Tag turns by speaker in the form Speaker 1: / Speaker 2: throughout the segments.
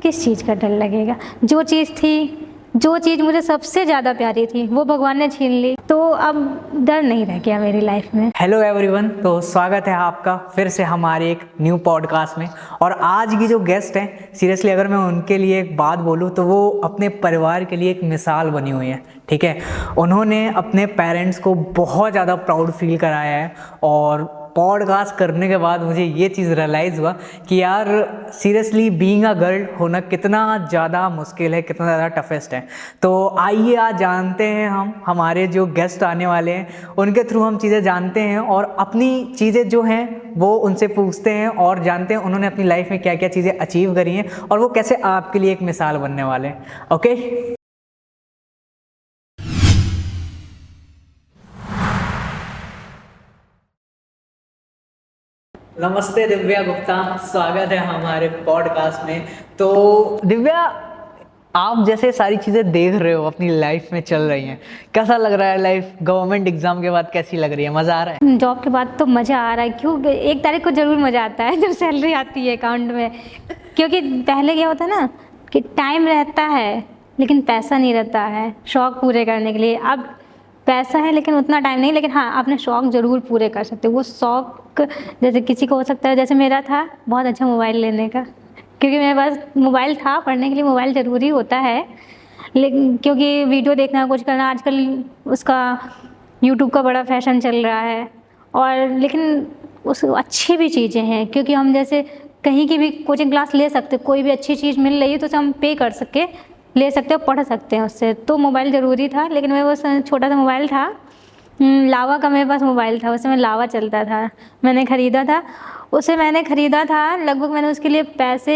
Speaker 1: किस चीज़ का डर लगेगा? जो चीज़ मुझे सबसे ज़्यादा प्यारी थी वो भगवान ने छीन ली, तो अब डर नहीं रह गया मेरी लाइफ में।
Speaker 2: हेलो एवरीवन, तो स्वागत है आपका फिर से हमारे एक न्यू पॉडकास्ट में। और आज की जो गेस्ट हैं, सीरियसली अगर मैं उनके लिए एक बात बोलूँ तो वो अपने परिवार के लिए एक मिसाल बनी हुई है। ठीक है, उन्होंने अपने पेरेंट्स को बहुत ज़्यादा प्राउड फील कराया है। और पॉडकास्ट करने के बाद मुझे ये चीज़ रियलाइज़ हुआ कि यार सीरियसली बीइंग अ गर्ल होना कितना ज़्यादा मुश्किल है, कितना ज़्यादा टफेस्ट है। तो आइए आज जानते हैं हम हमारे जो गेस्ट आने वाले हैं उनके थ्रू हम चीज़ें जानते हैं और अपनी चीज़ें जो हैं वो उनसे पूछते हैं और जानते हैं उन्होंने अपनी लाइफ में क्या क्या चीज़ें अचीव करी हैं और वो कैसे आपके लिए एक मिसाल बनने वाले हैं। ओके, नमस्ते दिव्या गुप्ता, स्वागत है हमारे पॉडकास्ट में। तो दिव्या, आप जैसे सारी चीज़ें देख रहे हो अपनी लाइफ में चल रही हैं, कैसा लग रहा है लाइफ? गवर्नमेंट एग्जाम के बाद कैसी लग रही है? मज़ा आ रहा है?
Speaker 1: जॉब के बाद तो मज़ा आ रहा है, क्यों 1 तारीख को ज़रूर मज़ा आता है जब सैलरी आती है अकाउंट में। क्योंकि पहले क्या होता है ना कि टाइम रहता है लेकिन पैसा नहीं रहता है शौक़ पूरे करने के लिए। अब पैसा है लेकिन उतना टाइम नहीं, लेकिन हाँ अपने शौक़ ज़रूर पूरे कर सकते हो। वो शौक़ जैसे किसी को हो सकता है, जैसे मेरा था बहुत अच्छा मोबाइल लेने का, क्योंकि मेरे पास मोबाइल था। पढ़ने के लिए मोबाइल ज़रूरी होता है, लेकिन क्योंकि वीडियो देखना कुछ करना आजकल उसका यूट्यूब का बड़ा फैशन चल रहा है। और लेकिन उस अच्छी भी चीज़ें हैं, क्योंकि हम जैसे कहीं की भी कोचिंग क्लास ले सकते, कोई भी अच्छी चीज़ मिल रही है तो उसे हम पे कर सके, ले सकते हो, पढ़ सकते हैं उससे। तो मोबाइल ज़रूरी था, लेकिन मेरे पास छोटा सा मोबाइल था, लावा का मेरे पास मोबाइल था, उसमें लावा चलता था, मैंने ख़रीदा था। उसे मैंने ख़रीदा था, लगभग मैंने उसके लिए पैसे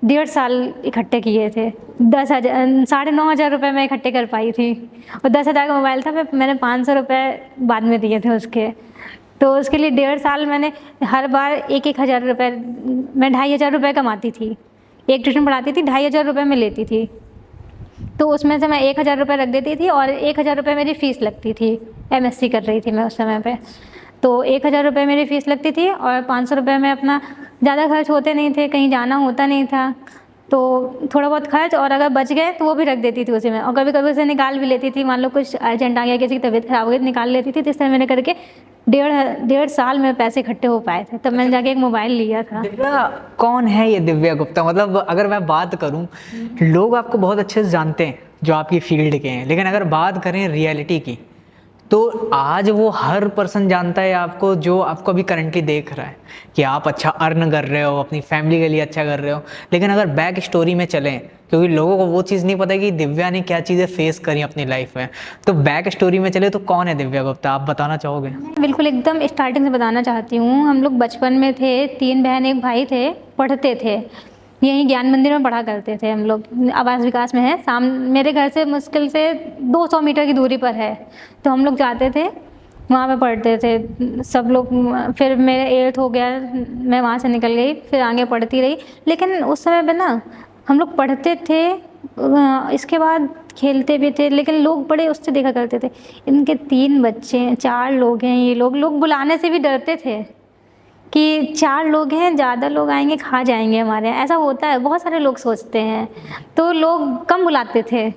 Speaker 1: 1.5 साल इकट्ठे किए थे। 9,500 रुपये मैं इकट्ठे कर पाई थी। और 10,000 का मोबाइल था, मैंने 500 रुपये बाद में दिए थे उसके। तो उसके लिए 1.5 साल मैंने हर बार 1,000 रुपये, मैं 2,500 रुपये कमाती थी। एक ट्यूशन पढ़ाती थी, 2,500 रुपये में लेती थी। तो उसमें से मैं 1,000 रुपये रख देती थी और 1,000 रुपये मेरी फ़ीस लगती थी। MSc कर रही थी मैं उस समय पे, तो 1,000 रुपये मेरी फ़ीस लगती थी और 500 रुपये में अपना ज़्यादा खर्च होते नहीं थे, कहीं जाना होता नहीं था, तो थोड़ा बहुत खर्च, और अगर बच गए तो वो भी रख देती थी उसी में। और कभी कभी उसे निकाल भी लेती थी, मान लो कुछ अर्जेंट आ गया, किसी की तबीयत ख़राब हो गई तो निकाल लेती थी। तो इस तरह मैंने करके 1.5 साल में पैसे इकट्ठे हो पाए थे, तब मैंने जाके एक मोबाइल लिया था।
Speaker 2: दिव्या, कौन है ये दिव्या गुप्ता? मतलब अगर मैं बात करूं, लोग आपको बहुत अच्छे से जानते हैं जो आपकी फील्ड के हैं, लेकिन अगर बात करें रियलिटी की तो आज वो हर पर्सन जानता है आपको जो आपको अभी करंटली देख रहा है कि आप अच्छा अर्न कर रहे हो, अपनी फैमिली के लिए अच्छा कर रहे हो। लेकिन अगर बैक स्टोरी में चलें, क्योंकि लोगों को वो चीज़ नहीं पता कि दिव्या ने क्या चीज़ें फेस करी अपनी लाइफ में, तो बैक स्टोरी में चले तो कौन है दिव्या गुप्ता, आप बताना चाहोगे?
Speaker 1: बिल्कुल, एकदम स्टार्टिंग से बताना चाहती हूँ। हम लोग बचपन में थे, 3 बहन 1 भाई थे, पढ़ते थे, यहीं ज्ञान मंदिर में पढ़ा करते थे हम लोग। आवास विकास में है, मेरे घर से मुश्किल से 200 मीटर की दूरी पर है, तो हम लोग जाते थे, वहाँ पे पढ़ते थे सब लोग। फिर मेरे 8th हो गया, मैं वहाँ से निकल गई, फिर आगे पढ़ती रही। लेकिन उस समय पे ना हम लोग पढ़ते थे, इसके बाद खेलते भी थे, लेकिन लोग बड़े उससे देखा करते थे, इनके 3 बच्चे हैं, 4 लोग हैं, ये लोग बुलाने से भी डरते थे कि 4 लोग हैं, ज़्यादा लोग आएंगे खा जाएंगे हमारे यहाँ। ऐसा होता है, बहुत सारे लोग सोचते हैं, तो लोग कम बुलाते थे।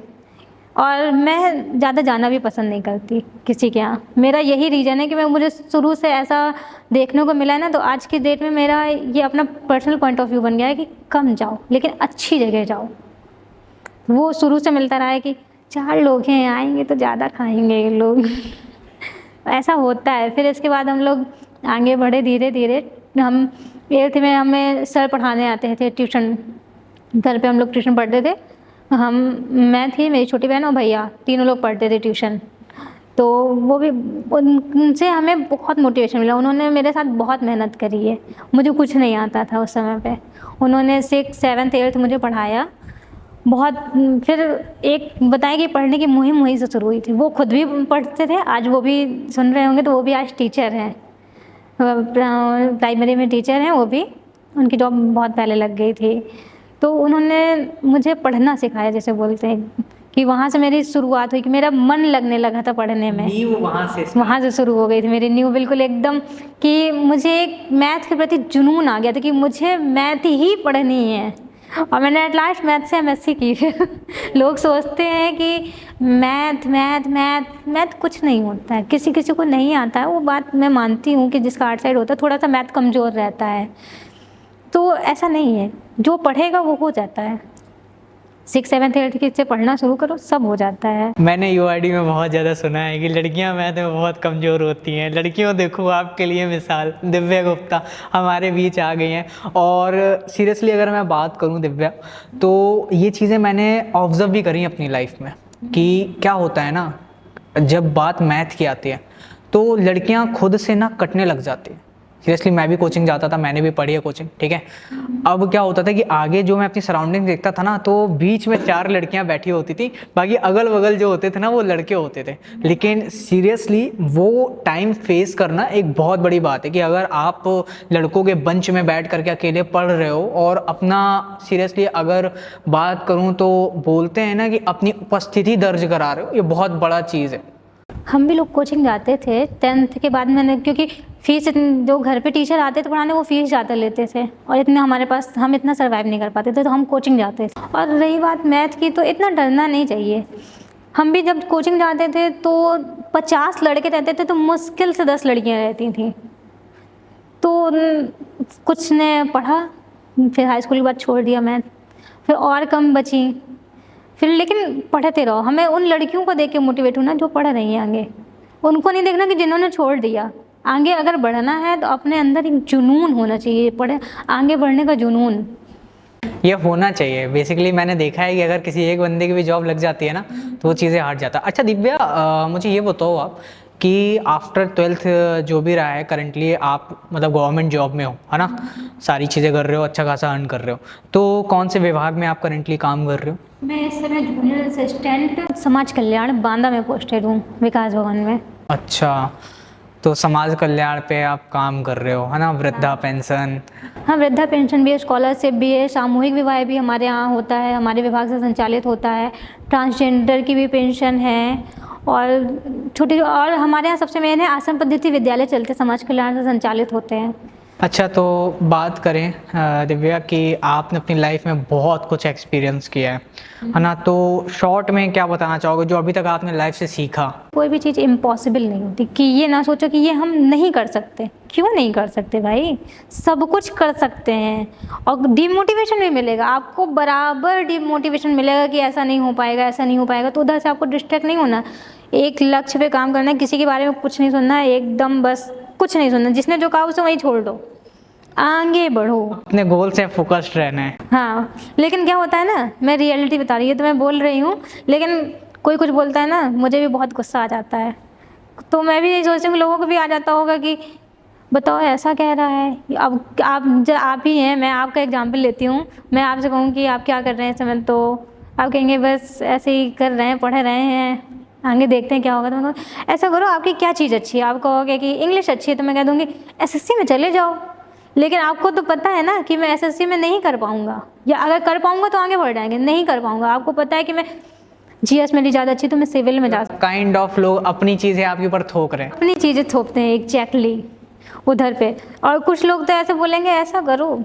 Speaker 1: और मैं ज़्यादा जाना भी पसंद नहीं करती किसी के यहाँ। मेरा यही रीज़न है कि मुझे शुरू से ऐसा देखने को मिला है ना, तो आज की डेट में मेरा ये अपना पर्सनल पॉइंट ऑफ व्यू बन गया है कि कम जाओ लेकिन अच्छी जगह जाओ। वो शुरू से मिलता रहा है कि 4 लोग हैं, आएंगे तो ज़्यादा खाएंगे ये लोग ऐसा होता है। फिर इसके बाद हम लोग आगे बढ़े धीरे धीरे। हम 8th में हमें सर पढ़ाने आते थे ट्यूशन, घर पे हम लोग ट्यूशन पढ़ते थे। मैं थी, मेरी छोटी बहन और भैया, तीनों लोग पढ़ते थे ट्यूशन। तो वो भी, उनसे हमें बहुत मोटिवेशन मिला। उन्होंने मेरे साथ बहुत मेहनत करी है, मुझे कुछ नहीं आता था उस समय पे। उन्होंने 6th 7th 8th मुझे पढ़ाया बहुत। फिर एक बताया कि पढ़ने की मुहिम वहीं से शुरू हुई थी। वो खुद भी पढ़ते थे, आज वो भी सुन रहे होंगे, तो वो भी आज टीचर हैं, प्राइमरी में टीचर हैं वो भी। उनकी जॉब बहुत पहले लग गई थी। तो उन्होंने मुझे पढ़ना सिखाया, जैसे बोलते हैं कि वहाँ से मेरी शुरुआत हुई कि मेरा मन लगने लगा था पढ़ने में।
Speaker 2: नींव वहाँ से
Speaker 1: शुरू हो गई थी मेरी नींव, बिल्कुल एकदम, कि मुझे एक मैथ के प्रति जुनून आ गया था कि मुझे मैथ ही पढ़नी है। और मैंने एट लास्ट मैथ से एमएससी की फिर। लोग सोचते हैं कि मैथ मैथ मैथ मैथ कुछ नहीं होता है, किसी किसी को नहीं आता है, वो बात मैं मानती हूँ कि जिसका आर्ट साइड होता है थोड़ा सा मैथ कमज़ोर रहता है, तो ऐसा नहीं है, जो पढ़ेगा वो हो जाता है। 6, 7, 8 से पढ़ना शुरू करो, सब हो जाता है।
Speaker 2: मैंने यूआईडी में बहुत ज़्यादा सुना है कि लड़कियां मैथ में बहुत कमज़ोर होती हैं। लड़कियों देखो आपके लिए मिसाल दिव्या गुप्ता हमारे बीच आ गई हैं। और सीरियसली अगर मैं बात करूं दिव्या, तो ये चीज़ें मैंने ऑब्ज़र्व भी करी अपनी लाइफ में कि क्या होता है ना, जब बात मैथ की आती है तो लड़कियां खुद से ना कटने लग जाती हैं। सीरियसली मैं भी कोचिंग जाता था, मैंने भी पढ़ी है कोचिंग, ठीक है। अब क्या होता था कि आगे जो मैं अपनी सराउंडिंग देखता था ना, तो बीच में 4 लड़कियां बैठी होती थी, बाकी अगल बगल जो होते थे ना वो लड़के होते थे। लेकिन सीरियसली वो टाइम फेस करना एक बहुत बड़ी बात है कि अगर आप लड़कों के बंच में बैठ करके अकेले पढ़ रहे हो और अपना सीरियसली अगर बात करूँ तो बोलते हैं ना कि अपनी उपस्थिति दर्ज करा रहे हो, ये बहुत बड़ा चीज़ है।
Speaker 1: हम भी लोग कोचिंग जाते थे 10th के बाद, मैंने क्योंकि फीस जो घर पे टीचर आते थे पढ़ाने वो फीस ज़्यादा लेते थे और इतने हमारे पास हम इतना सर्वाइव नहीं कर पाते थे, तो हम कोचिंग जाते थे। और रही बात मैथ की, तो इतना डरना नहीं चाहिए। हम भी जब कोचिंग जाते थे तो 50 लड़के रहते थे तो मुश्किल से 10 लड़कियाँ रहती थी। तो कुछ ने पढ़ा, फिर हाई स्कूल के बाद छोड़ दिया मैथ, फिर और कम बची, फिर लेकिन पढ़ते रहो। हमें उन लड़कियों को देख के मोटिवेट होना जो पढ़ रही हैं आगे, उनको नहीं देखना कि जिन्होंने छोड़ दिया। आगे अगर बढ़ना है तो अपने अंदर एक जुनून होना चाहिए, पढ़े आगे बढ़ने का जुनून
Speaker 2: ये होना चाहिए। बेसिकली मैंने देखा है कि अगर किसी एक बंदे की भी जॉब लग जाती है ना तो वो चीज़ें हट जाता है। अच्छा दिव्या, मुझे ये बताओ आप कि आफ्टर 12th जो भी रहा है करंटली आप मतलब गवर्नमेंट जॉब में हो, है ना, सारी चीज़ें कर रहे हो, अच्छा खासा अर्न कर रहे हो, तो कौन से विभाग में आप करंटली काम कर रहे हो?
Speaker 1: मैं इस समय जूनियर असिस्टेंट समाज कल्याण बांदा में पोस्टेड हूँ, विकास भवन में।
Speaker 2: अच्छा, तो समाज कल्याण पे आप काम कर रहे हो, है ना, वृद्धा पेंशन?
Speaker 1: हाँ, वृद्धा पेंशन भी है, स्कॉलरशिप भी है, सामूहिक विवाह भी हमारे यहाँ होता है, हमारे विभाग से संचालित होता है, ट्रांसजेंडर की भी पेंशन है, और छोटी, और हमारे यहाँ सबसे मेन है आश्रम पद्धति विद्यालय चलते समाज कल्याण से संचालित होते हैं।
Speaker 2: अच्छा, तो बात करें दिव्या कि आपने अपनी लाइफ में बहुत कुछ एक्सपीरियंस किया है ना, तो शॉर्ट में क्या बताना चाहोगे जो अभी तक आपने लाइफ से सीखा?
Speaker 1: कोई भी चीज़ इम्पॉसिबल नहीं होती, कि ये ना सोचो कि ये हम नहीं कर सकते। क्यों नहीं कर सकते भाई, सब कुछ कर सकते हैं। और डिमोटिवेशन भी मिलेगा आपको, बराबर डिमोटिवेशन मिलेगा कि ऐसा नहीं हो पाएगा, ऐसा नहीं हो पाएगा, तो उधर से आपको डिस्ट्रैक्ट नहीं होना। एक लक्ष्य पे काम करना है, किसी के बारे में कुछ नहीं सुनना है, एकदम बस कुछ नहीं सुनना, जिसने जो कहा उसे वहीं छोड़ दो, आगे बढ़ो,
Speaker 2: अपने गोल से फोकस्ड रहना है।
Speaker 1: हाँ, लेकिन क्या होता है ना, मैं रियलिटी बता रही हूँ तो मैं बोल रही हूँ, लेकिन कोई कुछ बोलता है ना, मुझे भी बहुत गुस्सा आ जाता है। तो मैं भी यही सोचती हूँ लोगों को भी आ जाता होगा कि बताओ ऐसा कह रहा है। अब आप ही हैं, मैं आपका एग्जाम्पल लेती हूँ, मैं आपसे कहूँ कि आप क्या कर रहे हैं इस समय, तो आप कहेंगे बस ऐसे ही कर रहे हैं, पढ़ रहे हैं, आगे देखते हैं क्या होगा। तो मैं कहूँ ऐसा करो, आपकी क्या चीज़ अच्छी है, आप कहोगे कि इंग्लिश अच्छी है, तो मैं कह दूँगी एसएससी में चले जाओ। लेकिन आपको तो पता है ना कि मैं एसएससी में नहीं कर पाऊँगा, या अगर कर पाऊँगा तो आगे बढ़ जाएंगे, नहीं कर पाऊँगा। आपको पता है कि मैं जीएस मेरी ज़्यादा अच्छी, तो मैं सिविल में जा सकती।
Speaker 2: काइंड ऑफ लोग अपनी चीज़ें आपके ऊपर थोक रहे हैं,
Speaker 1: अपनी चीज़ें थोपते हैं एग्जैक्टली उधर पे। और कुछ लोग तो ऐसे बोलेंगे ऐसा करो,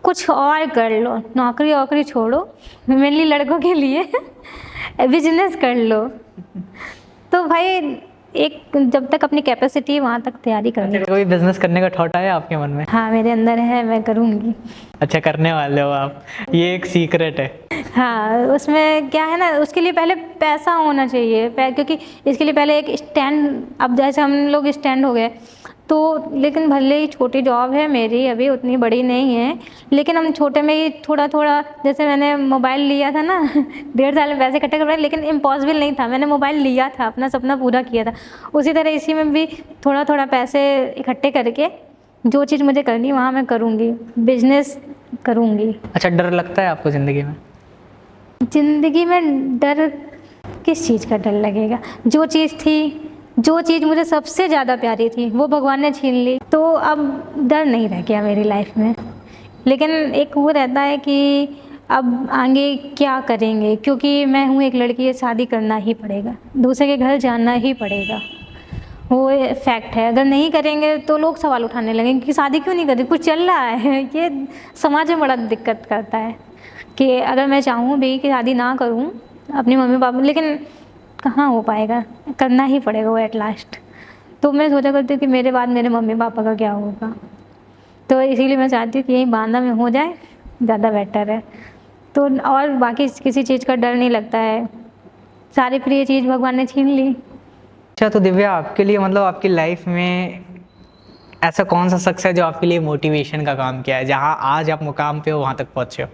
Speaker 1: कुछ और कर लो, नौकरी वोकरी छोड़ो, मेनली लड़कों के लिए बिजनेस कर लो। तो भाई एक जब तक अपनी कैपेसिटी है वहाँ तक तैयारी करनी।
Speaker 2: अच्छा, कोई बिजनेस करने का थॉट आया आपके मन में?
Speaker 1: हाँ, मेरे अंदर है, मैं करूँगी।
Speaker 2: अच्छा, करने वाले हो आप, ये एक सीक्रेट है।
Speaker 1: हाँ, उसमें क्या है ना, उसके लिए पहले पैसा होना चाहिए, क्योंकि इसके लिए पहले एक स्टैंड, अब जैसे हम लोग स्टैंड हो गए तो, लेकिन भले ही छोटी जॉब है मेरी, अभी उतनी बड़ी नहीं है, लेकिन हम छोटे में ही थोड़ा थोड़ा, जैसे मैंने मोबाइल लिया था ना 1.5 साल में पैसे इकट्ठे कर पाए, लेकिन इम्पॉसिबल नहीं था, मैंने मोबाइल लिया था, अपना सपना पूरा किया था। उसी तरह इसी में भी थोड़ा थोड़ा पैसे इकट्ठे करके जो चीज़ मुझे करनी है वहाँ मैं करूँगी, बिजनेस करूँगी।
Speaker 2: अच्छा, डर लगता है आपको ज़िंदगी में?
Speaker 1: ज़िंदगी में डर, किस चीज़ का डर लगेगा? जो चीज़ मुझे सबसे ज़्यादा प्यारी थी वो भगवान ने छीन ली, तो अब डर नहीं रह गया मेरी लाइफ में। लेकिन एक वो रहता है कि अब आगे क्या करेंगे, क्योंकि मैं हूँ एक लड़की, शादी करना ही पड़ेगा, दूसरे के घर जाना ही पड़ेगा, वो फैक्ट है। अगर नहीं करेंगे तो लोग सवाल उठाने लगेंगे कि शादी क्यों नहीं कर रही, कुछ चल रहा है। ये समाज में बड़ा दिक्कत करता है कि अगर मैं चाहूँ भी कि शादी ना करूँ अपनी मम्मी पापा, लेकिन कहाँ हो पाएगा, करना ही पड़ेगा वो एट लास्ट। तो मैं सोचा करती हूँ कि मेरे बाद मेरे मम्मी पापा का क्या होगा, तो इसीलिए मैं चाहती हूँ कि यहीं बांदा में हो जाए, ज़्यादा बेटर है। तो और बाकी किसी चीज़ का डर नहीं लगता है, सारी प्रिय चीज़ भगवान ने छीन ली।
Speaker 2: अच्छा, तो दिव्या आपके लिए मतलब आपकी लाइफ में ऐसा कौन सा शख्स है जो आपके लिए मोटिवेशन का काम किया है, जहाँ आज आप मुकाम पे हो, वहाँ तक पहुँचे हो?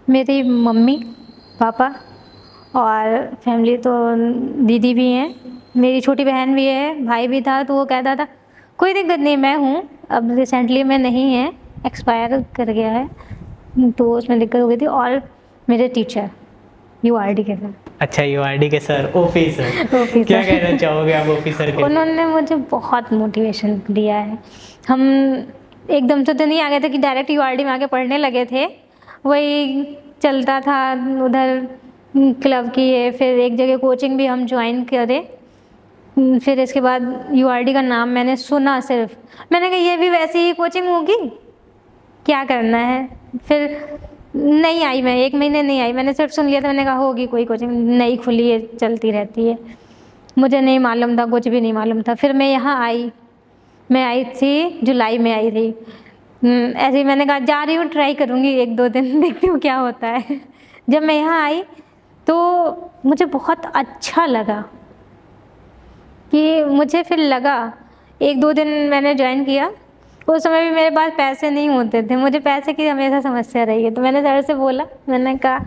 Speaker 1: मेरी मम्मी पापा और फैमिली, तो दीदी भी हैं, मेरी छोटी बहन भी है, भाई भी था। तो वो कहता था कोई दिक्कत नहीं, मैं हूँ। अब रिसेंटली में नहीं है, एक्सपायर कर गया है, तो उसमें दिक्कत हो गई थी। और मेरे टीचर यूआरडी के सर।
Speaker 2: अच्छा, यूआरडी के सर, ओपी सर।
Speaker 1: ओपी
Speaker 2: क्या
Speaker 1: सर।
Speaker 2: कहना चाहोगे आप ओपी सर के?
Speaker 1: उन्होंने मुझे बहुत मोटिवेशन दिया है। हम एकदम से तो नहीं आ गए थे कि डायरेक्ट यूआरडी में आके पढ़ने लगे थे, वही चलता था उधर क्लब की है, फिर एक जगह कोचिंग भी हम ज्वाइन करे। फिर इसके बाद यूआरडी का नाम मैंने सुना, सिर्फ मैंने कहा ये भी वैसी ही कोचिंग होगी, क्या करना है। फिर नहीं आई, मैं 1 महीने नहीं आई, मैंने सिर्फ सुन लिया था। मैंने कहा होगी कोई कोचिंग, नई खुली है, चलती रहती है। मुझे नहीं मालूम था, कुछ भी नहीं मालूम था। फिर मैं यहाँ आई, मैं आई थी जुलाई में आई थी। ऐसे ही मैंने कहा जा रही हूँ, ट्राई करूँगी 1-2 दिन, देखती हूँ क्या होता है। जब मैं यहाँ आई तो मुझे बहुत अच्छा लगा कि मुझे फिर लगा 1-2 दिन मैंने ज्वाइन किया। उस समय भी मेरे पास पैसे नहीं होते थे, मुझे पैसे की हमेशा समस्या रही है। तो मैंने सर से बोला, मैंने कहा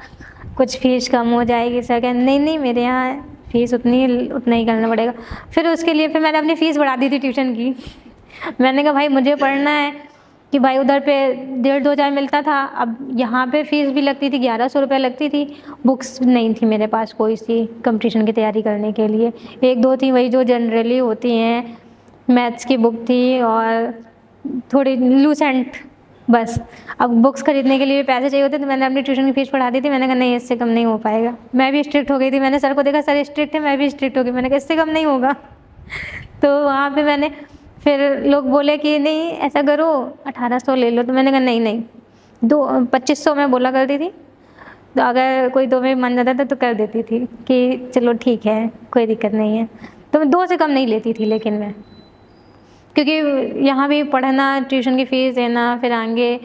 Speaker 1: कुछ फ़ीस कम हो जाएगी। सर कहा नहीं नहीं, मेरे यहाँ फ़ीस उतना ही करना पड़ेगा। फिर उसके लिए फिर मैंने अपनी फ़ीस बढ़ा दी थी ट्यूशन की। मैंने कहा भाई मुझे पढ़ना है, कि भाई उधर पे 1,500-2 हज़ार मिलता था, अब यहाँ पे फ़ीस भी लगती थी, 1100 रुपये लगती थी। बुक्स नहीं थी मेरे पास कोई सी कंपटीशन की तैयारी करने के लिए, 1-2 थी, वही जो जनरली होती हैं। मैथ्स की बुक थी और थोड़ी लूसेंट, बस। अब बुक्स खरीदने के लिए भी पैसे चाहिए होते, तो मैंने अपनी ट्यूशन की फ़ीस बढ़ा दी थी। मैंने कहा नहीं, इससे कम नहीं हो पाएगा। मैं भी स्ट्रिक्ट हो गई थी, मैंने सर को देखा, सर स्ट्रिक्ट है, मैं भी स्ट्रिक्ट हो गई। मैंने कहा इससे कम नहीं होगा। तो वहाँ पे मैंने, फिर लोग बोले कि नहीं ऐसा करो 1800 ले लो। तो मैंने कहा नहीं नहीं, 2500 मैं बोला करती थी, तो अगर कोई 2 में मन जाता था तो कर देती थी कि चलो ठीक है, कोई दिक्कत नहीं है। तो मैं 2 से कम नहीं लेती थी, लेकिन मैं, क्योंकि यहाँ भी पढ़ना, ट्यूशन की फ़ीस देना, फिर आगे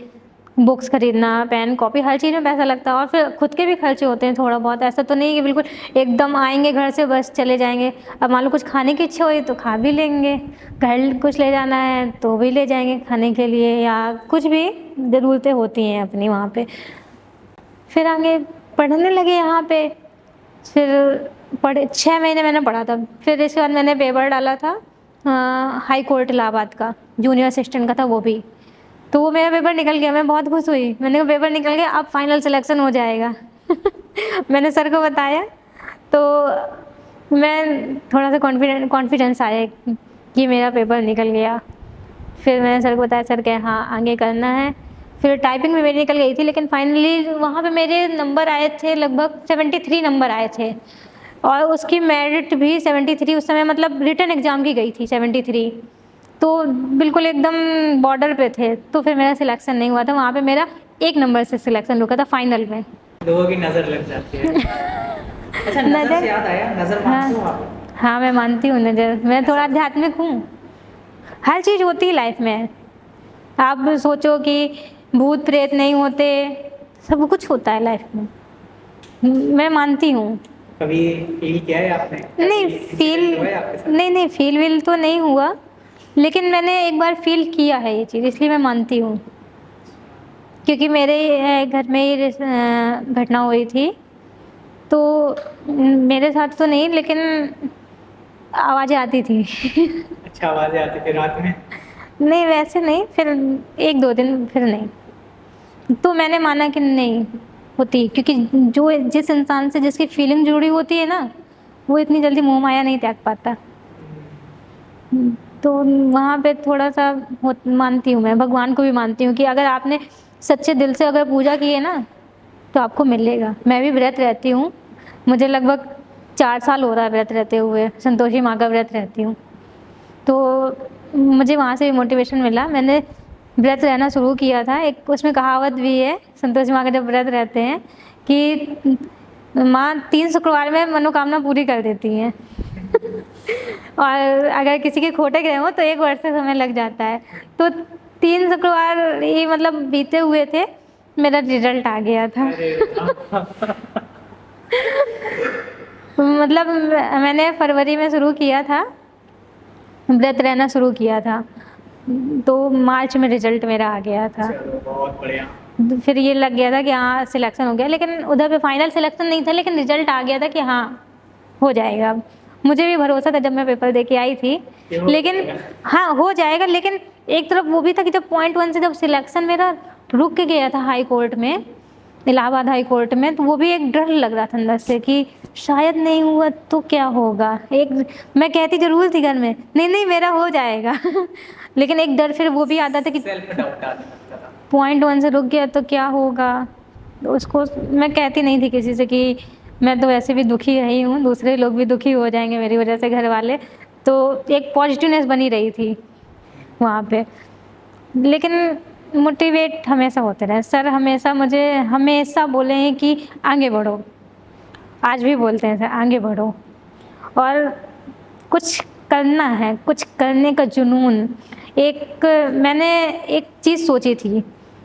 Speaker 1: बुक्स खरीदना, पेन कॉपी, हर चीज़ में पैसा लगता है। और फिर खुद के भी खर्चे होते हैं थोड़ा बहुत, ऐसा तो नहीं कि बिल्कुल एकदम आएंगे घर से बस चले जाएंगे। अब मान लो कुछ खाने की इच्छा हुई तो खा भी लेंगे, घर कुछ ले जाना है तो भी ले जाएंगे खाने के लिए, या कुछ भी ज़रूरतें होती हैं अपनी वहाँ पे। फिर आगे पढ़ने लगे यहाँ पे, फिर पढ़े 6 महीने मैंने पढ़ा था। फिर इसके बाद मैंने पेपर डाला था हाई कोर्ट इलाहाबाद का, जूनियर असिस्टेंट का था वो भी। तो वो मेरा पेपर निकल गया, मैं बहुत खुश हुई। मैंने कहा पेपर निकल गया, अब फाइनल सिलेक्शन हो जाएगा। मैंने सर को बताया, तो मैं थोड़ा सा कॉन्फिडेंस आया कि मेरा पेपर निकल गया। फिर मैंने सर को बताया, सर कहे हाँ आगे करना है। फिर टाइपिंग में मेरी निकल गई थी, लेकिन फाइनली वहाँ पे मेरे नंबर आए थे, लगभग 73 नंबर आए थे, और उसकी मेरिट भी 73। उस समय मतलब रिटन एग्ज़ाम की गई थी 73, तो बिल्कुल एकदम बॉर्डर पे थे। तो फिर मेरा सिलेक्शन नहीं हुआ था वहाँ पे, मेरा 1 नंबर से सिलेक्शन रुका था फाइनल में।
Speaker 2: लोगों की नज़र लग जाती है। अच्छा, नज़र से याद आया, नज़र मानती हो आप?
Speaker 1: हाँ मैं मानती हूँ नज़र, मैं थोड़ा आध्यात्मिक हूँ। हर चीज़ होती है लाइफ में, आप सोचो कि भूत प्रेत नहीं होते, सब कुछ होता है लाइफ में, मैं मानती हूँ।
Speaker 2: कभी फील किया है आपने?
Speaker 1: नहीं फील विल तो नहीं हुआ, लेकिन मैंने एक बार फील किया है ये चीज़, इसलिए मैं मानती हूँ। क्योंकि मेरे घर में ये घटना हुई थी, तो मेरे साथ तो नहीं, लेकिन आवाज़ें आती थी।
Speaker 2: अच्छा, आवाज़ें आती थी रात में?
Speaker 1: नहीं वैसे नहीं, फिर 1-2 दिन फिर नहीं, तो मैंने माना कि नहीं होती, क्योंकि जो जिस इंसान से जिसकी फीलिंग जुड़ी होती है ना, वो इतनी जल्दी मोह माया नहीं त्याग पाता। तो वहाँ पे थोड़ा सा मानती हूँ मैं, भगवान को भी मानती हूँ कि अगर आपने सच्चे दिल से अगर पूजा की है ना, तो आपको मिलेगा। मैं भी व्रत रहती हूँ, मुझे लगभग 4 साल हो रहा है व्रत रहते हुए, संतोषी माँ का व्रत रहती हूँ। तो मुझे वहाँ से भी मोटिवेशन मिला। मैंने व्रत रहना शुरू किया था। एक उसमें कहावत भी है, संतोषी माँ का जब व्रत रहते हैं कि माँ 3 शुक्रवार में मनोकामना पूरी कर देती हैं। और अगर किसी के खोटे गए हों तो 1 वर्ष से समय लग जाता है। तो 3 शुक्रवार ही मतलब बीते हुए थे, मेरा रिजल्ट आ गया था। मतलब मैंने फरवरी में शुरू किया था, व्रत रहना शुरू किया था, तो मार्च में रिजल्ट मेरा आ गया था।
Speaker 2: बहुत बढ़िया।
Speaker 1: तो फिर ये लग गया था कि हाँ सिलेक्शन हो गया, लेकिन उधर पे फाइनल सिलेक्शन नहीं था, लेकिन रिजल्ट आ गया था कि हाँ हो जाएगा। मुझे भी भरोसा था जब मैं पेपर दे के आई थी, लेकिन हाँ हो जाएगा। लेकिन एक तरफ वो भी था कि जब पॉइंट 1 से जब सिलेक्शन मेरा रुक के गया था हाई कोर्ट में, इलाहाबाद हाई कोर्ट में, तो वो भी एक डर लग रहा था अंदर से कि शायद नहीं हुआ तो क्या होगा। एक मैं कहती जरूर थी घर में नहीं नहीं मेरा हो जाएगा। लेकिन एक डर फिर वो भी आता था कि
Speaker 2: सेल्फ डाउट आने लगता था।
Speaker 1: पॉइंट 1 से रुक गया तो क्या होगा। तो उसको मैं कहती नहीं थी किसी से कि मैं तो वैसे भी दुखी रही हूँ, दूसरे लोग भी दुखी हो जाएंगे मेरी वजह से, घर वाले। तो एक पॉजिटिवनेस बनी रही थी वहाँ पे। लेकिन मोटिवेट हमेशा होते रहे सर, हमेशा मुझे हमेशा बोले हैं कि आगे बढ़ो। आज भी बोलते हैं सर आगे बढ़ो, और कुछ करना है, कुछ करने का जुनून। एक मैंने एक चीज़ सोची थी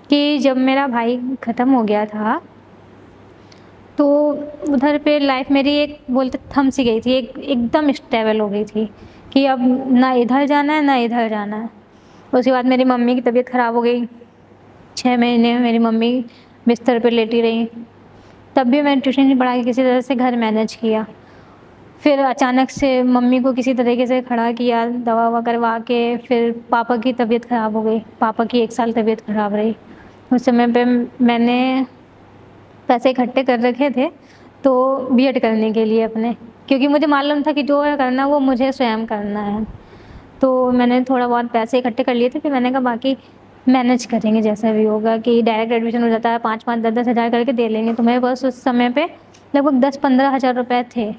Speaker 1: कि जब मेरा भाई ख़त्म हो गया था तो उधर पे लाइफ मेरी एक बोलते थम सी गई थी, एकदम स्टेबल हो गई थी कि अब ना इधर जाना है ना इधर जाना है। उसके बाद मेरी मम्मी की तबीयत ख़राब हो गई, 6 महीने मेरी मम्मी बिस्तर पे लेटी रही। तब भी मैंने ट्यूशन नहीं पढ़ा के किसी तरह से घर मैनेज किया। फिर अचानक से मम्मी को किसी तरीके से खड़ा किया, दवा ववा करवा के। फिर पापा की तबीयत ख़राब हो गई, पापा की 1 साल तबीयत ख़राब रही। उस समय पे मैंने पैसे इकट्ठे कर रखे थे तो बीएड करने के लिए अपने, क्योंकि मुझे मालूम था कि जो है करना वो मुझे स्वयं करना है। तो मैंने थोड़ा बहुत पैसे इकट्ठे कर लिए थे, फिर मैंने कहा बाकी मैनेज करेंगे जैसा भी होगा, कि डायरेक्ट एडमिशन हो जाता है 5-5 10-10 हज़ार करके दे लेंगे। तो मेरे पास उस समय पे लगभग 10-15 हज़ार रुपये थे।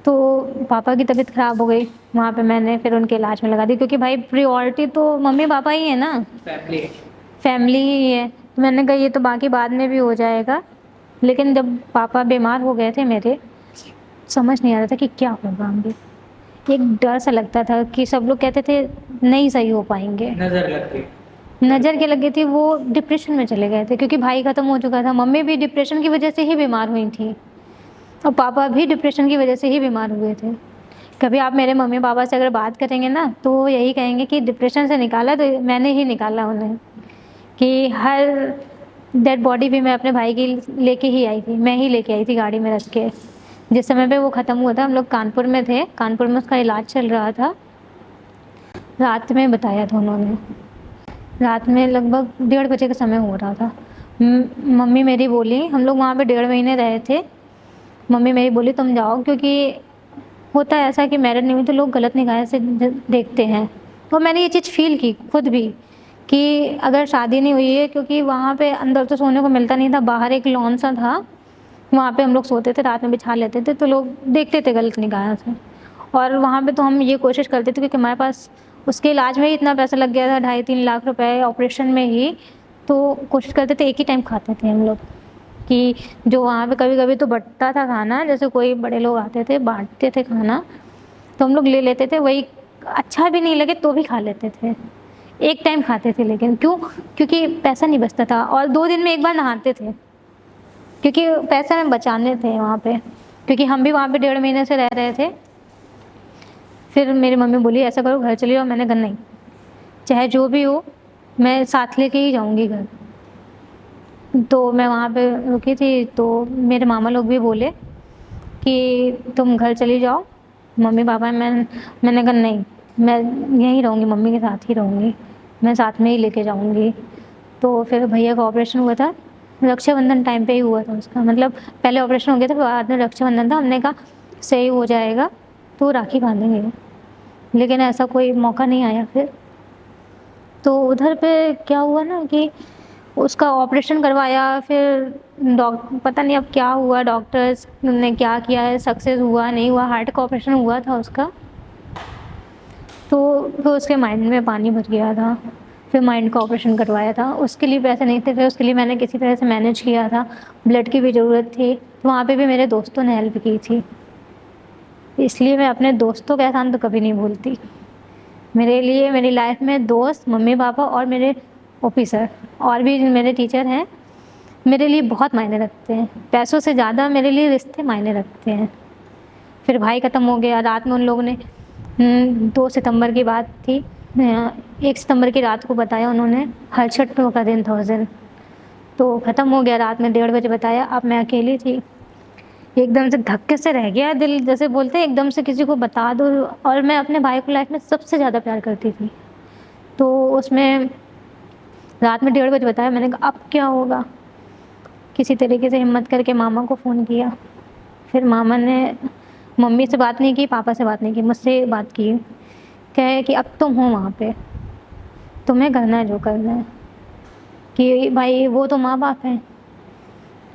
Speaker 1: तो पापा की तबीयत ख़राब हो गई, वहाँ पे मैंने फिर उनके इलाज में लगा दी, क्योंकि भाई प्रायोरिटी तो मम्मी पापा ही है ना, फैमिली ही है। तो मैंने कहा ये तो बाकी बाद में भी हो जाएगा। लेकिन जब पापा बीमार हो गए थे मेरे, समझ नहीं आ रहा था कि क्या होगा आगे। एक डर सा लगता था कि सब लोग कहते थे नहीं सही हो पाएंगे,
Speaker 2: नजर लगती।
Speaker 1: नज़र के लगी थी। वो डिप्रेशन में चले गए थे क्योंकि भाई ख़त्म हो चुका था। मम्मी भी डिप्रेशन की वजह से ही बीमार हुई थी, और पापा भी डिप्रेशन की वजह से ही बीमार हुए थे। कभी आप मेरे मम्मी पापा से अगर बात करेंगे ना तो वो यही कहेंगे कि डिप्रेशन से निकाला तो मैंने ही निकाला उन्हें, कि हर डेड बॉडी भी मैं अपने भाई की लेके ही आई थी, मैं ही लेके आई थी गाड़ी में रख के। जिस समय पे वो ख़त्म हुआ था हम लोग कानपुर में थे, कानपुर में उसका इलाज चल रहा था। रात में बताया था उन्होंने, रात में लगभग 1:30 बजे का समय हो रहा था। मम्मी मेरी बोली, हम लोग वहाँ पे 1.5 महीने रहे थे। मम्मी मेरी बोली तुम जाओ, क्योंकि होता है ऐसा कि मैरिड नहीं हुई तो लोग गलत निगाह से देखते हैं। और मैंने ये चीज़ फील की खुद भी कि अगर शादी नहीं हुई है, क्योंकि वहाँ पे अंदर तो सोने को मिलता नहीं था, बाहर एक लॉन सा था, वहाँ पे हम लोग सोते थे, रात में बिछा लेते थे, तो लोग देखते थे गलत निगाह से। और वहाँ पे तो हम ये कोशिश करते थे, क्योंकि हमारे पास उसके इलाज में ही इतना पैसा लग गया था, 2.5-3 लाख रुपए ऑपरेशन में ही। तो कोशिश करते थे एक ही टाइम खाते थे हम लोग, कि जो वहाँ पे कभी कभी तो बंटता था खाना, जैसे कोई बड़े लोग आते थे बांटते थे खाना, तो हम लोग ले लेते थे। वही अच्छा भी नहीं लगे तो भी खा लेते थे, एक टाइम खाते थे। लेकिन क्यों? क्योंकि पैसा नहीं बचता था, और 2 दिन में एक बार नहाते थे, क्योंकि पैसा में बचाने थे वहाँ पे, क्योंकि हम भी वहाँ पे 1.5 महीने से रह रहे थे। फिर मेरी मम्मी बोली ऐसा करो घर चली जाओ। मैंने कहा नहीं, चाहे जो भी हो मैं साथ लेके ही जाऊँगी घर। तो मैं वहाँ पे रुकी थी, तो मेरे मामा लोग भी बोले कि तुम घर चली जाओ मम्मी पापा। मैंने कहा नहीं, मैं यहीं रहूँगी, मम्मी के साथ ही रहूँगी, मैं साथ में ही लेके जाऊँगी। तो फिर भैया का ऑपरेशन हुआ था, रक्षाबंधन टाइम पे ही हुआ था उसका, मतलब पहले ऑपरेशन हो गया था, बाद में रक्षाबंधन था। हमने कहा सही हो जाएगा तो राखी बांधेंगे, लेकिन ऐसा कोई मौका नहीं आया फिर। तो उधर पे क्या हुआ ना कि उसका ऑपरेशन करवाया, फिर पता नहीं अब क्या हुआ, डॉक्टर्स ने क्या किया है, सक्सेस हुआ नहीं हुआ। हार्ट का ऑपरेशन हुआ था उसका, तो फिर उसके माइंड में पानी भर गया था, फिर माइंड का ऑपरेशन करवाया था। उसके लिए पैसे नहीं थे, फिर उसके लिए मैंने किसी तरह से मैनेज किया था। ब्लड की भी ज़रूरत थी, तो वहाँ पे भी मेरे दोस्तों ने हेल्प की थी। इसलिए मैं अपने दोस्तों का एहसान तो कभी नहीं भूलती। मेरे लिए मेरी लाइफ में दोस्त, मम्मी पापा और मेरे ऑफिसर और भी मेरे टीचर हैं, मेरे लिए बहुत मायने रखते हैं। पैसों से ज़्यादा मेरे लिए रिश्ते मायने रखते हैं। फिर भाई ख़त्म हो गया रात में। उन लोगों ने 2 सितंबर की बात थी, 1 सितंबर की रात को बताया उन्होंने, हर्षठों का दिन था उस दिन। तो ख़त्म हो गया रात में 1:30 बजे बताया। अब मैं अकेली थी, एकदम से धक्के से रह गया दिल, जैसे बोलते हैं एकदम से किसी को बता दो। और मैं अपने भाई को लाइफ में सबसे ज़्यादा प्यार करती थी। तो उसमें रात में 1:30 बजे बताया। मैंने कहा अब क्या होगा। किसी तरीके से हिम्मत करके मामा को फ़ोन किया। फिर मामा ने मम्मी से बात नहीं की, पापा से बात नहीं की, मुझसे बात की। कहे कि अब तुम हो वहाँ पे, तुम्हें करना है जो करना है, कि भाई वो तो माँ बाप हैं।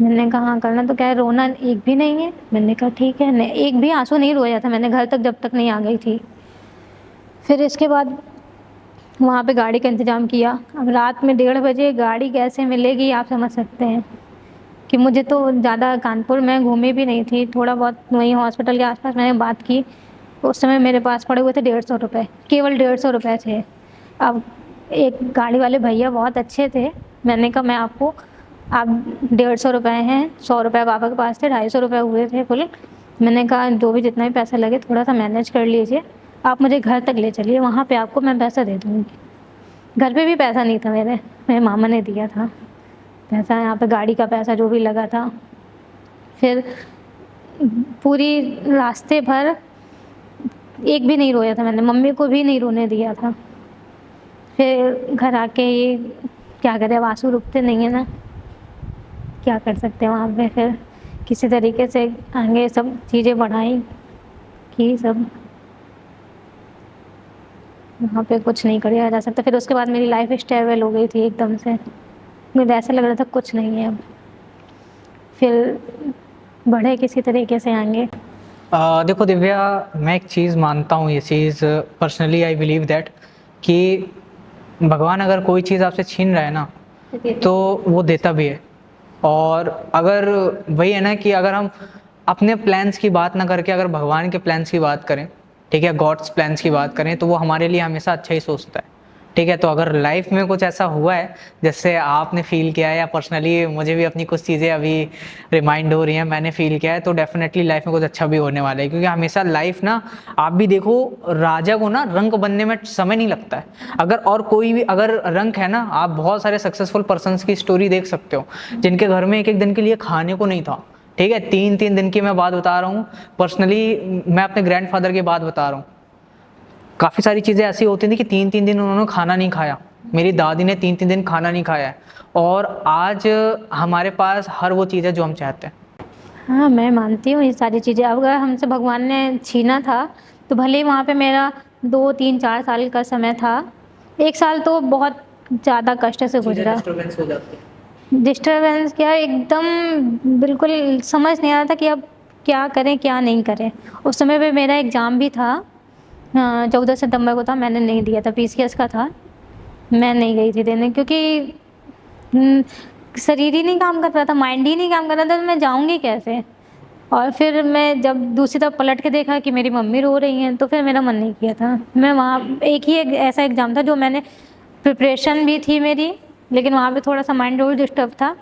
Speaker 1: मैंने कहा हाँ करना। तो क्या है, रोना एक भी नहीं है। मैंने कहा ठीक है। नहीं, एक भी आंसू नहीं रोया था मैंने घर तक, जब तक नहीं आ गई थी। फिर इसके बाद वहाँ पे गाड़ी का इंतज़ाम किया। अब रात में 1:30 बजे गाड़ी कैसे मिलेगी आप समझ सकते हैं कि मुझे तो ज़्यादा कानपुर में घूमी भी नहीं थी, थोड़ा बहुत वहीं हॉस्पिटल के आसपास मैंने बात की। उस समय मेरे पास पड़े हुए थे 150 रुपये, केवल 150 रुपये थे। अब एक गाड़ी वाले भैया बहुत अच्छे थे। मैंने कहा मैं आपको, आप 150 रुपये हैं, 100 रुपये पापा के पास थे, 250 रुपये हुए थे कुल। मैंने कहा जो भी जितना भी पैसा लगे थोड़ा सा मैनेज कर लीजिए, आप मुझे घर तक ले चलिए, वहाँ पे आपको मैं पैसा दे दूँगी। घर पे भी पैसा नहीं था मेरे मामा ने दिया था पैसा, यहाँ पे गाड़ी का पैसा जो भी लगा था। फिर पूरी रास्ते भर एक भी नहीं रोया था मैंने, मम्मी को भी नहीं रोने दिया था। फिर घर आके ये क्या करें, अब आंसू रुकते नहीं है ना, क्या कर सकते हैं वहाँ पे। फिर किसी तरीके से आगे सब चीज़ें बढ़ाई कि सब वहाँ पे कुछ नहीं किया जा सकता। फिर उसके बाद मेरी लाइफ स्टेबल हो गई थी एकदम से, मुझे ऐसा लग रहा था कुछ नहीं है अब। फिर बढ़े किसी तरीके से आगे।
Speaker 2: देखो दिव्या, मैं एक चीज़ मानता हूँ, ये चीज़ पर्सनली आई बिलीव दैट कि भगवान अगर कोई चीज़ आपसे छीन रहा है ना तो वो देता भी है। और अगर वही है ना कि अगर हम अपने प्लान्स की बात ना करके अगर भगवान के प्लान्स की बात करें, ठीक है, गॉड्स प्लान्स की बात करें, तो वो हमारे लिए हमेशा अच्छा ही सोचता है। ठीक है, तो अगर लाइफ में कुछ ऐसा हुआ है जैसे आपने फील किया है, या पर्सनली मुझे भी अपनी कुछ चीज़ें अभी रिमाइंड हो रही हैं, मैंने फील किया है, तो डेफिनेटली लाइफ में कुछ अच्छा भी होने वाला है। क्योंकि हमेशा लाइफ ना, आप भी देखो, राजा को ना रंक बनने में समय नहीं लगता है। अगर और कोई भी अगर रंक है ना, आप बहुत सारे सक्सेसफुल पर्सन्स की स्टोरी देख सकते हो जिनके घर में एक एक दिन के लिए खाने को नहीं था। ठीक है, 3-3 दिन की मैं बात बता रहा हूँ। पर्सनली मैं अपने ग्रैंडफादर की बात बता रहा हूँ। काफ़ी सारी चीज़ें ऐसी होती थी कि 3-3 दिन उन्होंने खाना नहीं खाया। मेरी दादी ने 3-3 दिन खाना नहीं खाया है, और आज हमारे पास हर वो चीज़ है जो हम चाहते हैं।
Speaker 1: हाँ, मैं मानती हूँ ये सारी चीज़ें। अगर हमसे भगवान ने छीना था तो भले ही वहाँ पे मेरा 2-3-4 साल का समय था। 1 साल तो बहुत ज़्यादा कष्ट से गुजरा।
Speaker 2: डिस्टर्बेंस हो जाती है।
Speaker 1: डिस्टर्बेंस क्या, एकदम बिल्कुल समझ नहीं आ रहा था कि अब क्या करें क्या नहीं करें। उस समय पे मेरा एग्ज़ाम भी था, 14 सितंबर को था, मैंने नहीं दिया था, पीसीएस का था। मैं नहीं गई थी देने, क्योंकि शरीर ही नहीं काम कर रहा था, माइंड ही नहीं काम कर रहा था, तो मैं जाऊँगी कैसे। और फिर मैं जब दूसरी तरफ पलट के देखा कि मेरी मम्मी रो रही हैं, तो फिर मेरा मन नहीं किया था। मैं वहाँ एक ही ऐसा एग्ज़ाम था जो मैंने, प्रिपरेशन भी थी मेरी, लेकिन वहाँ पे थोड़ा सा माइंड और डिस्टर्ब था,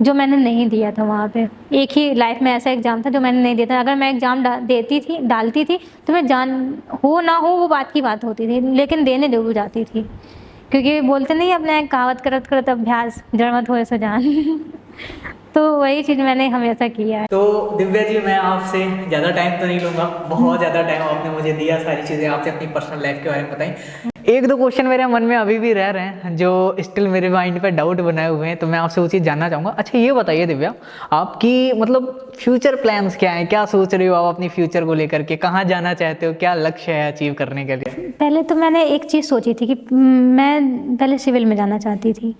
Speaker 1: जो मैंने नहीं दिया था वहाँ पे। एक ही लाइफ में ऐसा एग्ज़ाम था जो मैंने नहीं दिया था। अगर मैं एग्ज़ाम डालती थी तो मैं जान हो ना हो वो बात की बात होती थी, लेकिन देने जरूर जाती थी। क्योंकि बोलते नहीं अपने कहावत करत करत अभ्यास जड़ मत होए सो जान। तो वही चीज़ मैंने हमेशा किया है।
Speaker 2: तो दिव्या जी, मैं आपसे ज़्यादा टाइम तो नहीं लूँगा, बहुत ज़्यादा टाइम आपने मुझे दिया, सारी चीज़ें आपसे अपनी पर्सनल लाइफ के बारे में बताई। 1-2 क्वेश्चन मेरे मन में अभी भी रह रहे हैं जो स्टिल मेरे माइंड पे डाउट बनाए हुए हैं, तो मैं आपसे वो चीज़ जानना चाहूँगा। अच्छा ये बताइए दिव्या, आपकी मतलब फ्यूचर प्लान्स क्या हैं, क्या सोच रही हो आप अपनी फ्यूचर को लेकर के, कहाँ जाना चाहते हो, क्या लक्ष्य है अचीव करने के लिए?
Speaker 1: पहले तो मैंने एक चीज़ सोची थी कि मैं पहले सिविल में जाना चाहती थी।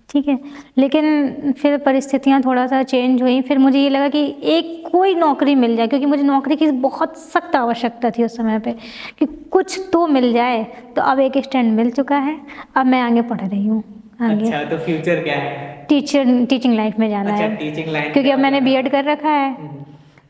Speaker 1: ठीक है। लेकिन फिर परिस्थितियाँ थोड़ा सा चेंज हुई, फिर मुझे ये लगा कि एक कोई नौकरी मिल जाए, क्योंकि मुझे नौकरी की बहुत सख्त आवश्यकता थी उस समय पे कि कुछ तो मिल जाए। तो अब एक स्टैंड मिल चुका है, अब मैं आगे पढ़ रही हूँ। आगे
Speaker 2: अच्छा, तो फ्यूचर क्या है?
Speaker 1: टीचिंग लाइन में जाना
Speaker 2: अच्छा,
Speaker 1: है,
Speaker 2: टीचिंग लाइन
Speaker 1: क्योंकि अब
Speaker 2: में
Speaker 1: मैंने
Speaker 2: जाना
Speaker 1: बीएड कर रखा है।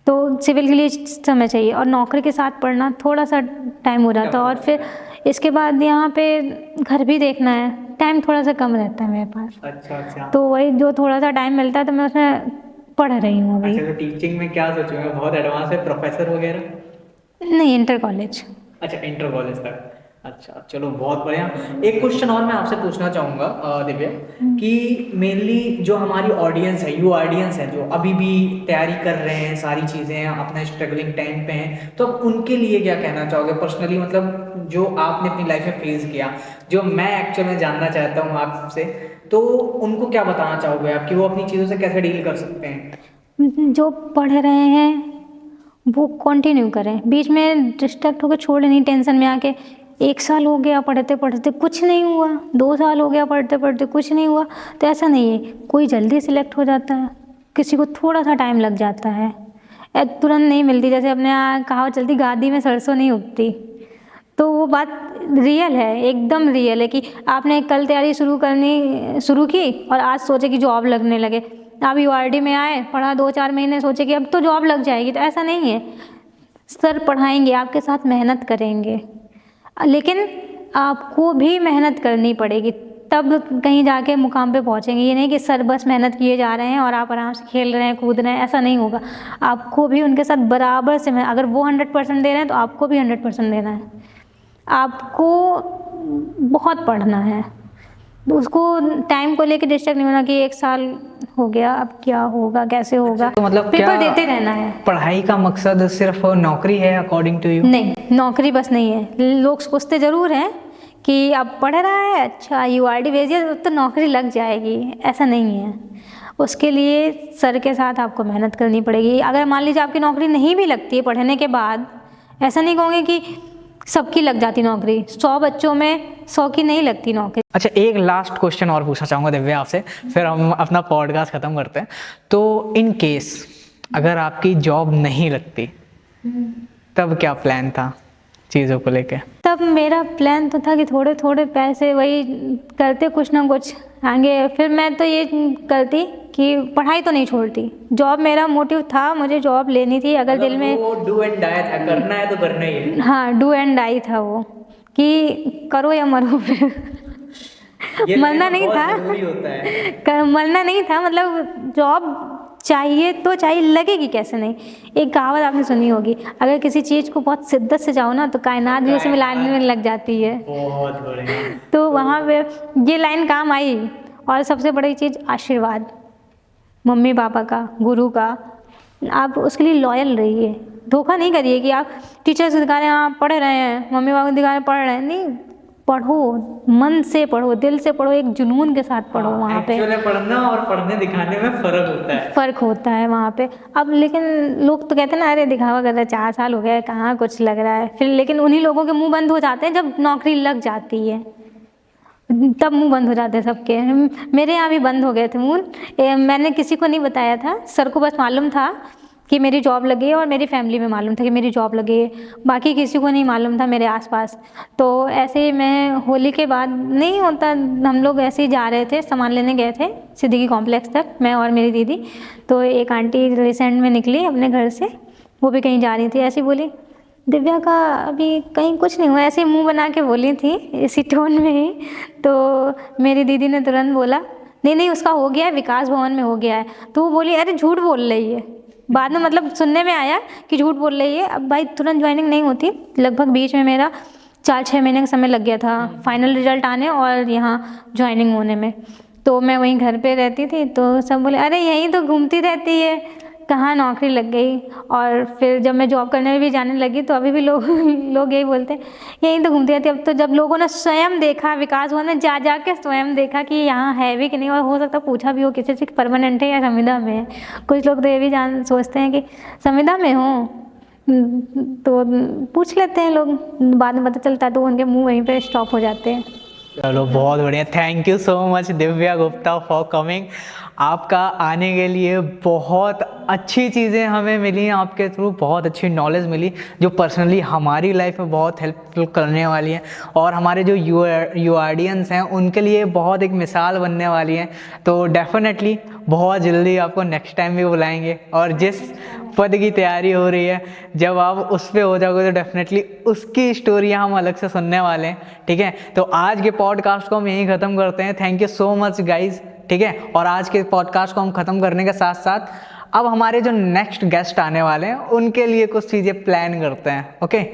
Speaker 1: तो सिविल के लिए समय चाहिए और नौकरी के साथ पढ़ना थोड़ा सा टाइम हो जाता है, और फिर इसके बाद यहाँ पे घर भी देखना है, टाइम थोड़ा सा कम रहता है मेरे पास।
Speaker 2: अच्छा अच्छा।
Speaker 1: तो वही जो थोड़ा सा टाइम मिलता है तो मैं उसमें पढ़ रही हूँ अभी।
Speaker 2: अच्छा, तो टीचिंग में क्या सोचे हो? बहुत एडवांस है, प्रोफेसर वगैरह?
Speaker 1: नहीं, इंटर कॉलेज।
Speaker 2: अच्छा, इंटर कॉलेज तक। अच्छा, चलो बहुत बढ़िया। एक क्वेश्चन और मैं आपसे पूछना चाहूँगा दिव्या, कि मेनली जो हमारी ऑडियंस है, यू ऑडियंस है, जो अभी भी तैयारी कर रहे हैं, सारी चीज़ें अपना स्ट्रगलिंग टाइम पे हैं, तो अब उनके लिए क्या कहना चाहोगे पर्सनली? मतलब जो आपने अपनी लाइफ में फेस किया, जो मैं एक्चुअल में जानना चाहता हूँ आपसे, तो उनको क्या बताना चाहोगे आप कि वो अपनी चीज़ों से कैसे डील कर सकते हैं?
Speaker 1: जो पढ़ रहे हैं वो कंटिन्यू करें, बीच में डिस्ट्रैक्ट होकर छोड़े नहीं, टेंशन में आके 1 साल हो गया पढ़ते पढ़ते कुछ नहीं हुआ, 2 साल हो गया पढ़ते पढ़ते कुछ नहीं हुआ, तो ऐसा नहीं है। कोई जल्दी सिलेक्ट हो जाता है, किसी को थोड़ा सा टाइम लग जाता है, तुरंत नहीं मिलती। जैसे अपने यहाँ कहावत चलती, गादी में सरसों नहीं उगती। तो वो बात रियल है, एकदम रियल है कि आपने कल तैयारी शुरू की और आज सोचे कि जॉब लगने लगे। आप यूआरडी में आए, पढ़ा 2-4 महीने, सोचे कि अब तो जॉब लग जाएगी, तो ऐसा नहीं है। सर पढ़ाएंगे, आपके साथ मेहनत करेंगे, लेकिन आपको भी मेहनत करनी पड़ेगी, तब कहीं जाके मुकाम पे पहुंचेंगे। ये नहीं कि सर बस मेहनत किए जा रहे हैं और आप आराम से खेल रहे हैं, कूद रहे हैं, ऐसा नहीं होगा। आपको भी उनके साथ बराबर से अगर वो 100% दे रहे हैं तो आपको भी 100% देना है। आपको बहुत पढ़ना है, तो उसको टाइम को लेके डिस्ट्रैक्ट नहीं होना कि 1 साल हो गया, अब क्या होगा, कैसे होगा।
Speaker 2: तो मतलब
Speaker 1: पेपर
Speaker 2: क्या
Speaker 1: देते रहना है।
Speaker 2: पढ़ाई का मकसद सिर्फ नौकरी है अकॉर्डिंग टू यू?
Speaker 1: नहीं, नौकरी बस नहीं है। लोग सोचते ज़रूर हैं कि अब पढ़ रहा है, अच्छा यूआरडी भेजिए तो नौकरी लग जाएगी, ऐसा नहीं है। उसके लिए सर के साथ आपको मेहनत करनी पड़ेगी। अगर मान लीजिए आपकी नौकरी नहीं भी लगती है पढ़ने के बाद, ऐसा नहीं कहूँगी कि सबकी लग जाती नौकरी, 100 बच्चों में 100 की नहीं लगती नौकरी।
Speaker 2: अच्छा, एक लास्ट क्वेश्चन और पूछना चाहूँगा दिव्या आपसे, फिर हम अपना पॉडकास्ट ख़त्म करते हैं। तो इन केस अगर आपकी जॉब नहीं लगती, तब क्या प्लान था चीज़ों को लेके?
Speaker 1: तब मेरा प्लान तो था कि थोड़े थोड़े पैसे वही करते कुछ ना कुछ आगे, फिर मैं तो ये करती कि पढ़ाई तो नहीं छोड़ती। जॉब मेरा मोटिव था, मुझे जॉब लेनी थी। अगर दिल में
Speaker 2: वो डू एंड डाई था, करना है तो करना ही है।
Speaker 1: हाँ, डू एंड डाई था वो, कि करो या मरो फिर मरना नहीं था,
Speaker 2: होता है।
Speaker 1: मरना नहीं था, मतलब जॉब चाहिए तो चाहिए, लगेगी कैसे नहीं। एक कहावत आपने सुनी होगी, अगर किसी चीज़ को बहुत शिद्दत से जाओ ना तो कायनात भी उसे मिलाने में लग जाती है।
Speaker 2: बहुत बढ़िया।
Speaker 1: तो वहाँ पे ये लाइन काम आई। और सबसे बड़ी चीज़ आशीर्वाद, मम्मी पापा का, गुरु का। आप उसके लिए लॉयल रहिए, धोखा नहीं करिए कि आप टीचर से दिखा रहे हैं, आप पढ़ रहे हैं, मम्मी पापा को दिखा रहे हैं पढ़ रहे हैं। नहीं, पढ़ो, मन से पढ़ो, दिल से पढ़ो, एक जुनून के साथ पढ़ो। वहाँ पे
Speaker 2: एक्चुअली पढ़ना और पढ़ने दिखाने में फ़र्क होता है।
Speaker 1: फ़र्क होता है वहाँ पे। अब लेकिन लोग तो कहते हैं ना, अरे दिखावा कर रहा है, 4 साल हो गए, कहाँ कुछ लग रहा है। फिर लेकिन उन्हीं लोगों के मुंह बंद हो जाते हैं जब नौकरी लग जाती है, तब मुंह बंद हो जाते हैं सबके। मेरे यहाँ भी बंद हो गए थे मुंह। मैंने किसी को नहीं बताया था, सर को बस मालूम था कि मेरी जॉब लगी है और मेरी फैमिली में मालूम था कि मेरी जॉब लगी है, बाकी किसी को नहीं मालूम था मेरे आसपास। तो ऐसे ही मैं होली के बाद, नहीं होता, हम लोग ऐसे ही जा रहे थे, सामान लेने गए थे सिद्दीकी कॉम्प्लेक्स तक, मैं और मेरी दीदी। तो एक आंटी रिसेंट में निकली अपने घर से, वो भी कहीं जा रही थी, ऐसी बोली, दिव्या का अभी कहीं कुछ नहीं हुआ, ऐसे ही मुँह बना के बोली थी, इसी टोन में ही। तो मेरी दीदी ने तुरंत बोला, नहीं नहीं उसका हो गया है, विकास भवन में हो गया है। तो वो बोली, अरे झूठ बोल रही है। बाद में मतलब सुनने में आया कि झूठ बोल रही है। अब भाई तुरंत ज्वाइनिंग नहीं होती, लगभग बीच में मेरा 4-6 महीने का समय लग गया था फाइनल रिजल्ट आने और यहाँ ज्वाइनिंग होने में। तो मैं वहीं घर पे रहती थी, तो सब बोले, अरे यहीं तो घूमती रहती है, कहाँ नौकरी लग गई। और फिर जब मैं जॉब करने भी जाने लगी तो अभी भी लोग यही बोलते हैं, यहीं तो घूमती रहती है। अब तो जब लोगों ने स्वयं देखा, विकास भवन में जा के स्वयं देखा कि यहाँ है भी कि नहीं, और हो सकता पूछा भी हो किसी से परमानेंट है या संविदा में है। कुछ लोग तो ये भी सोचते हैं कि संविदा में हो, तो पूछ लेते हैं लोग, बाद में पता चलता है तो उनके मुँह वहीं पर स्टॉप हो जाते हैं।
Speaker 2: चलो बहुत बढ़िया, thank you so much Divya Gupta for coming. आपका आने के लिए बहुत अच्छी चीज़ें हमें मिली, आपके थ्रू बहुत अच्छी नॉलेज मिली जो पर्सनली हमारी लाइफ में बहुत हेल्पफुल करने वाली है, और हमारे जो यू ऑडियंस हैं उनके लिए बहुत एक मिसाल बनने वाली है। तो डेफिनेटली बहुत जल्दी आपको नेक्स्ट टाइम भी बुलाएंगे, और जिस पद की तैयारी हो रही है जब आप उस पे हो जाओगे तो डेफिनेटली उसकी स्टोरियाँ हम अलग से सुनने वाले हैं। ठीक है, तो आज के पॉडकास्ट को हम यहीं ख़त्म करते हैं। Thank you so much guys. ठीक है, और आज के पॉडकास्ट को हम ख़त्म करने के साथ साथ अब हमारे जो नेक्स्ट गेस्ट आने वाले हैं उनके लिए कुछ चीज़ें प्लान करते हैं। ओके।